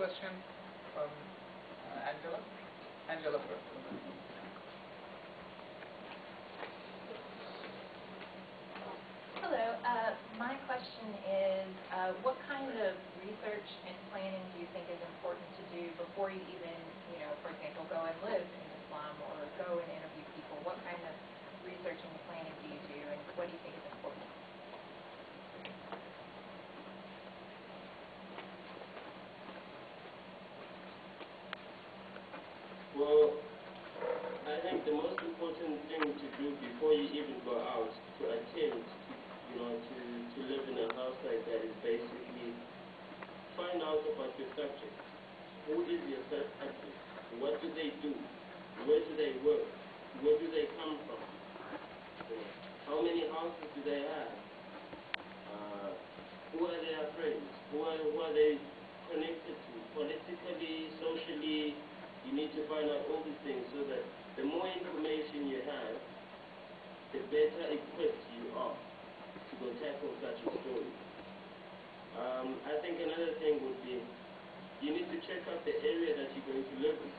question from Angela. Angela first. Hello. My question is, what kind of research and planning do you think is important to do before you even, for example, go and live in the slum or go and interview people? What kind of research and planning do you do, and what do you think is important? Well, I think the most important thing to do before you even go out to attempt, to live in a house like that is basically find out about your subject. Who is your subject? What do they do? Where do they work? Where do they come from? How many houses do they have? Who are their friends? Who are they connected to? Politically, socially, you need to find out all these things so that the more information you have, the better equipped you are to go tackle such a story. I think another thing would be you need to check out the area that you're going to live in.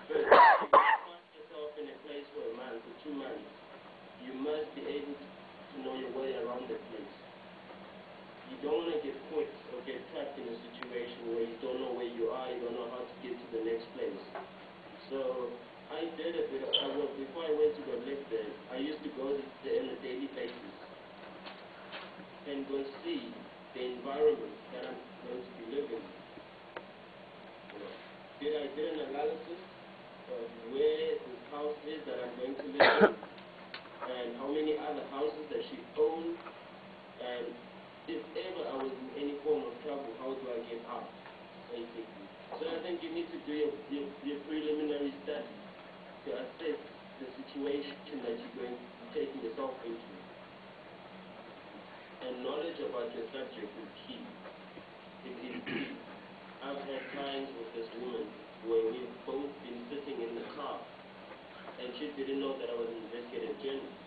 First, if you find yourself in a place for a month or 2 months, you must be able to know your way around the place. You don't want to get caught or get trapped in a situation where you don't know where you are, you don't know how to get to the next place. So I did a bit of work before I went to go live there. I used to go there on a daily basis and go see the environment that I'm going to be living in. I did an analysis of where the house is that I'm going to live in and how many other houses that she owns, and if ever I was in any form of trouble, how do I get out, basically. So I think you need to do your preliminary study to assess the situation that you're going to be taking yourself into. And knowledge about your subject is key. It is key. I've had times with this woman where we've both been sitting in the car and she didn't know that I was an investigative journalist.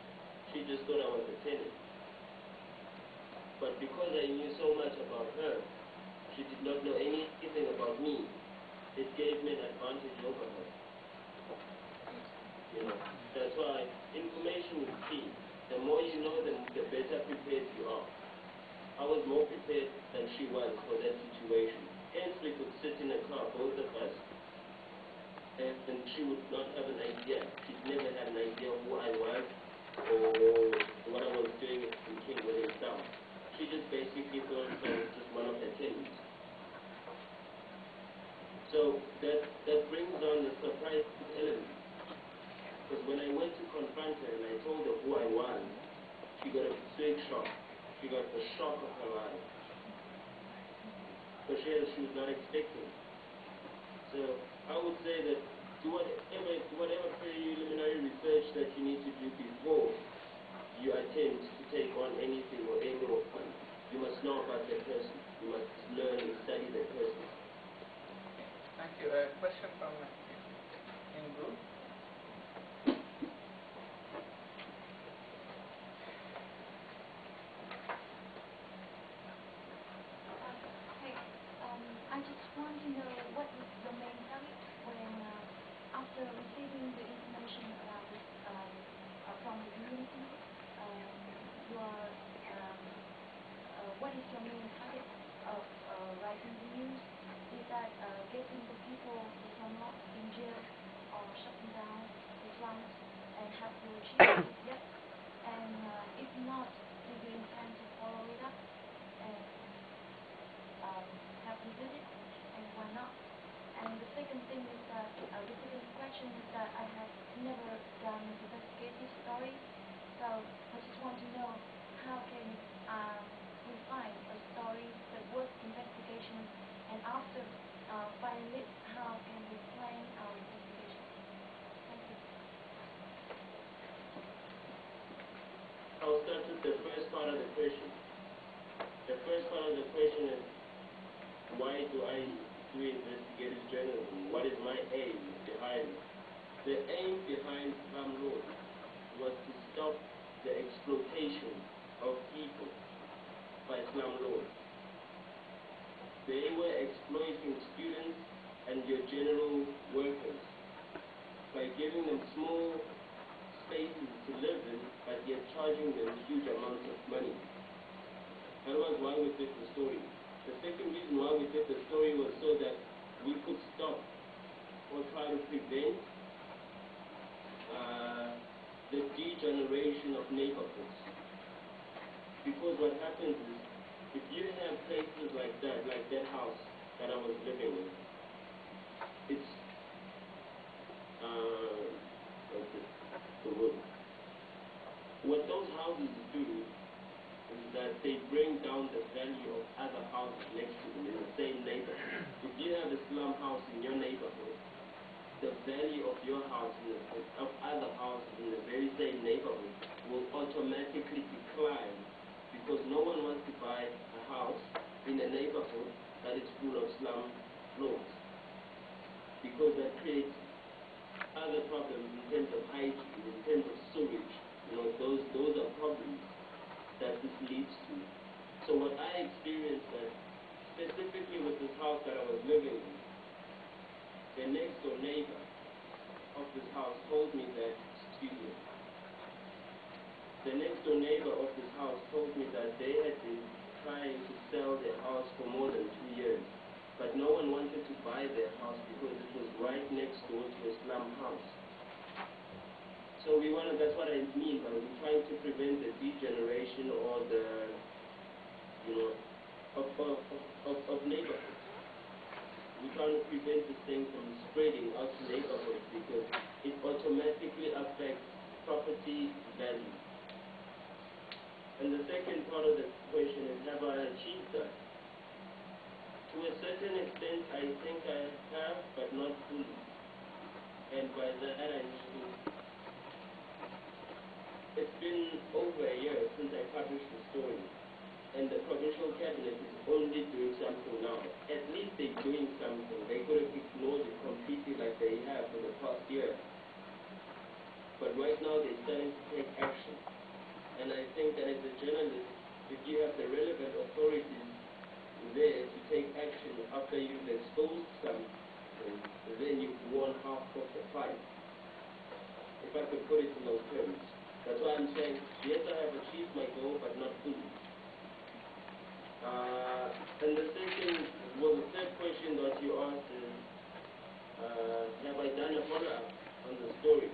She just thought I was a tenant. But because I knew so much about her, she did not know anything about me. It gave me an advantage over her. That's why information is key. The more you know, the better prepared you are. I was more prepared than she was for that situation. Hence, we could sit in a car, both of us, and she would not have an idea. She'd never had an idea of who I was or what I was doing in King William Town. She just basically thought I was just one of the tenants. So that brings on the surprise element. Because when I went to confront her and I told her who I was, she got a big shock. She got the shock of her life. Because she was not expecting. So I would say that do whatever preliminary research that you need to do before you attempt to take on anything or anyone. You must know about that person. You must learn and study that person. Thank you. A question from Ingu. I just want to know what is your main target when, after receiving the information about this from the community, what is your main target of writing the news? Is that getting the people, the slumlords, in jail or shutting down the slums, and have you achieved it yet? And if not, do you intend to follow it up? And have you did it, and why not? And the second thing is that, the second question is that I have never done an investigative story, so I just want to know how can we find a story that worth investigation, and after finding it, how can we plan our investigation? Thank you. I'll start with the first part of the question. The first part of the question is, why do I do investigative journalism? What is my aim behind it? The aim behind Slumlords was to stop the exploitation of people by slumlords. They were exploiting students and your general workers by giving them small spaces to live in, but yet charging them huge amounts of money. That was why we did the story. The second reason why we did the story was so that we could stop or try to prevent the degeneration of neighborhoods. Because what happens is, if you have places like that house that I was living in, it's, what's it, the wood. What those houses do is that they bring down the value of other houses next to them in the same neighborhood. If you have a slum house in your neighborhood, the value of your house, of other houses in the very same neighborhood, will automatically decline because no one wants to buy a house in a neighborhood that is full of slumlords. Because that creates other problems in terms of hygiene, in terms of sewage. You know, those are problems that this leads to. So what I experienced that, specifically with this house that I was living in, the next door neighbor of this house told me that, the next door neighbor of this house told me that they had been trying to sell their house for more than 2 years, but no one wanted to buy their house because it was right next door to a slum house. So that's what I mean by we're trying to prevent the degeneration or the, you know, of neighborhoods. We're trying to prevent this thing from spreading out to neighborhoods because it automatically affects property value. And the second part of the question is, have I achieved that? To a certain extent, I think I have, but not fully. And by that I mean, it's been over a year since I published the story, and the provincial cabinet is only doing something now. At least they're doing something. They could have ignored it completely like they have for the past year. But right now they're starting to take action. And I think that as a journalist, if you have the relevant authorities there to take action after you've exposed something, then you've won half of the fight. If I could put it in those terms. That's why I'm saying, yes, I have achieved my goal, but not fully. And the third question that you asked is, have I done a follow-up on the story?